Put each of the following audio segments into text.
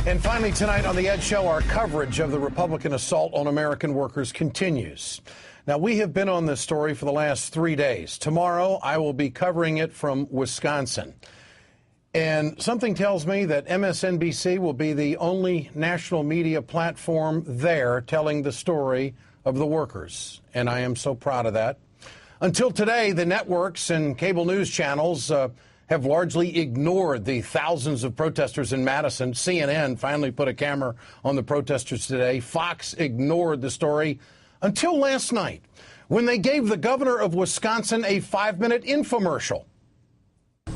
And finally tonight on The Ed Show, our coverage of the Republican assault on American workers continues. Now, we have been on this story for the last 3 days. Tomorrow, I will be covering it from Wisconsin. And something tells me that MSNBC will be the only national media platform there telling the story of the workers. And I am so proud of that. Until today, the networks and cable news channels have largely ignored the thousands of protesters in Madison. CNN finally put a camera on the protesters today. Fox ignored the story until last night when they gave the governor of Wisconsin a 5-minute infomercial.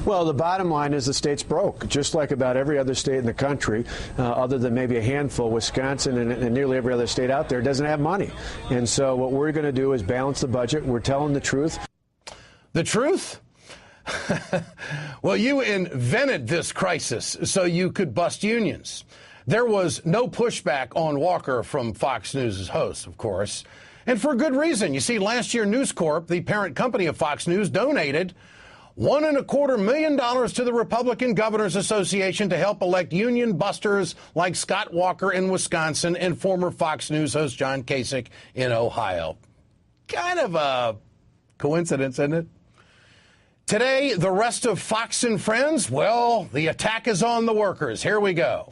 Well, the bottom line is the state's broke, just like about every other state in the country, other than maybe a handful. Wisconsin and nearly every other state out there doesn't have money. And so what we're going to do is balance the budget. We're telling the truth. The truth? Well, you invented this crisis so you could bust unions. There was no pushback on Walker from Fox News' host, of course, and for good reason. You see, last year News Corp, the parent company of Fox News, donated $1.25 million to the Republican Governors Association to help elect union busters like Scott Walker in Wisconsin and former Fox News host John Kasich in Ohio. Kind of a coincidence, isn't it? Today, the rest of Fox and Friends, well, the attack is on the workers. Here we go.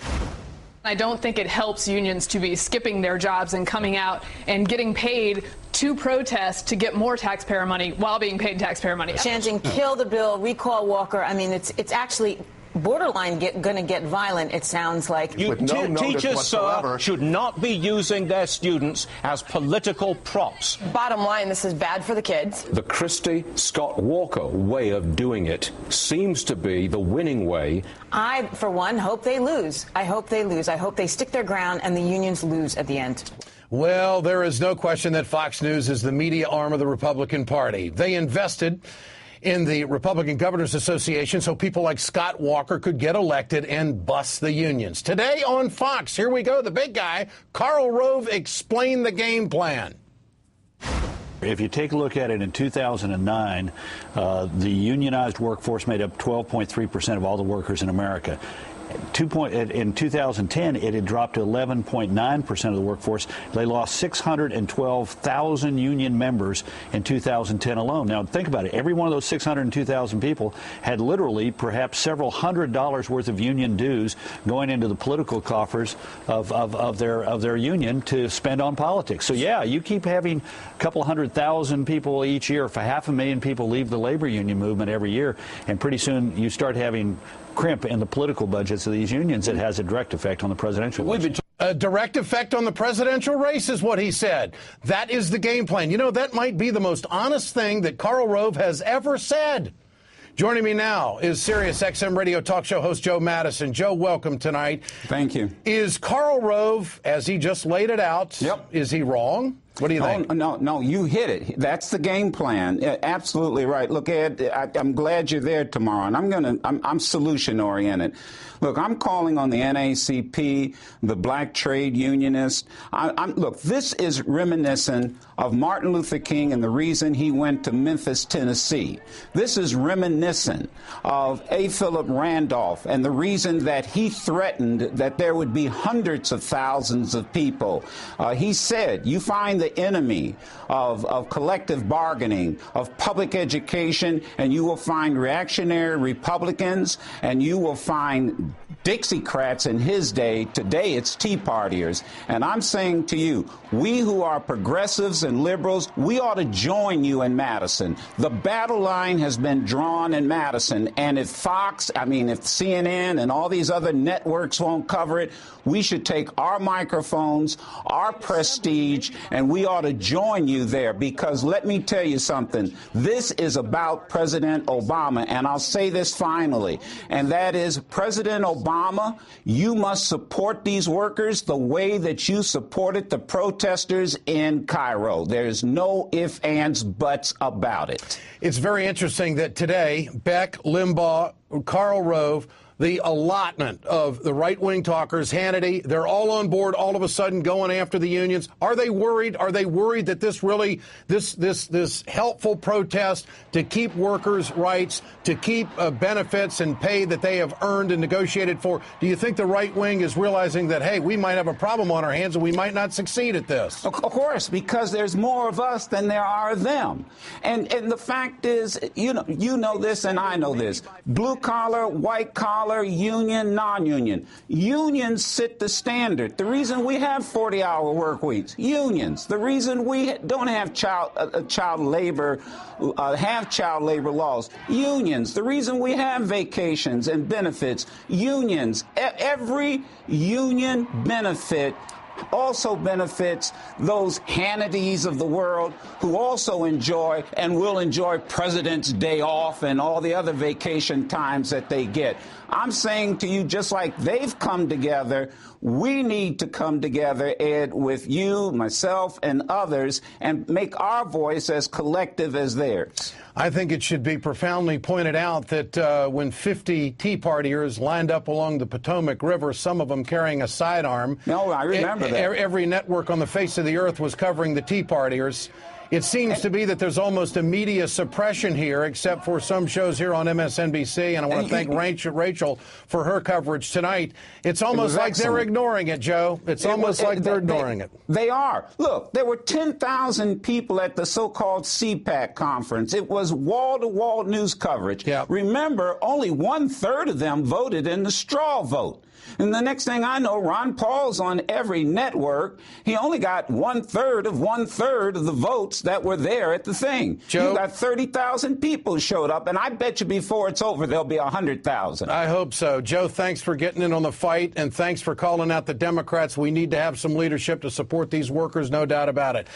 I don't think it helps unions to be skipping their jobs and coming out and getting paid to protest to get more taxpayer money while being paid taxpayer money. Chanting, kill the bill, recall Walker. I mean, it's actually borderline going to get violent, it sounds like. Teachers, sir, should not be using their students as political props. Bottom line, this is bad for the kids. The Christie-Scott Walker way of doing it seems to be the winning way. I, for one, hope they lose. I hope they lose. I hope they stick their ground and the unions lose at the end. Well, there is no question that Fox News is the media arm of the Republican Party. They invested in the Republican Governors Association so people like Scott Walker could get elected and bust the unions. Today on Fox, here we go, the big guy, Karl Rove, explained the game plan. If you take a look at it in 2009, the unionized workforce made up 12.3% of all the workers in America. In 2010, it had dropped to 11.9% of the workforce. They lost 612,000 union members in 2010 alone. Now, think about it. Every one of those 602,000 people had literally perhaps several $100s worth of union dues going into the political coffers of their union to spend on politics. So, yeah, you keep having a couple 100,000 people each year. For 500,000 people leave the labor union movement every year, and pretty soon you start having crimp in the political budgets of these unions. It has a direct effect on the presidential race. A direct effect on the presidential race is what he said. That is the game plan. You know, that might be the most honest thing that Karl Rove has ever said. Joining me now is Sirius XM radio talk show host Joe Madison. Joe, welcome tonight. Thank you. Is Karl Rove, as he just laid it out, is he wrong? What do you think? No, you hit it. That's the game plan. Absolutely right. Look, Ed, I'm glad you're there tomorrow, and I'm solution oriented. Look, I'm calling on the NAACP, the black trade unionists. Look, this is reminiscent of Martin Luther King and the reason he went to Memphis, Tennessee. This is reminiscent of A. Philip Randolph and the reason that he threatened that there would be hundreds of thousands of people. He said, you find the enemy of collective bargaining, of public education, and you will find reactionary Republicans, and you will find Dixiecrats in his day. Today it's Tea Partiers. And I'm saying to you, we who are progressives and liberals, we ought to join you in Madison. The battle line has been drawn in Madison. And if if CNN and all these other networks won't cover it, we should take our microphones, our prestige, and we ought to join you there. Because let me tell you something, this is about President Obama. And I'll say this finally, and that is President Obama, you must support these workers the way that you supported the protesters in Cairo. There's no ifs, ands, buts about it. It's very interesting that today, Beck, Limbaugh, Karl Rove, the allotment of the right-wing talkers, Hannity, they're all on board all of a sudden going after the unions. Are they worried? Are they worried that this helpful protest to keep workers' rights, to keep benefits and pay that they have earned and negotiated for, do you think the right wing is realizing that, hey, we might have a problem on our hands and we might not succeed at this? Of course, because there's more of us than there are of them. And the fact is, you know this and I know this. Blue collar, white collar, union, non-union. Unions set the standard. The reason we have 40-hour work weeks, unions. The reason we don't have child labor laws, unions. The reason we have vacations and benefits, unions. Every union benefit also benefits those Hannitys of the world who also enjoy and will enjoy President's Day off and all the other vacation times that they get. I'm saying to you, just like they've come together, we need to come together, Ed, with you, myself, and others, and make our voice as collective as theirs. I think it should be profoundly pointed out that when 50 Tea Partiers lined up along the Potomac River, some of them carrying a sidearm. No, I remember that. Every network on the face of the earth was covering the Tea Partiers. It seems to be that there's almost a media suppression here, except for some shows here on MSNBC, and I want to thank Rachel for her coverage tonight. It's almost like they're ignoring it, Joe. It's almost like they're ignoring it. They are. Look, there were 10,000 people at the so-called CPAC conference. It was wall-to-wall news coverage. Yep. Remember, only 1/3 of them voted in the straw vote. And the next thing I know, Ron Paul's on every network. He only got 1/3 of the votes that were there at the thing. Joe, you got 30,000 people showed up, and I bet you before it's over, there'll be 100,000. I hope so. Joe, thanks for getting in on the fight, and thanks for calling out the Democrats. We need to have some leadership to support these workers, no doubt about it.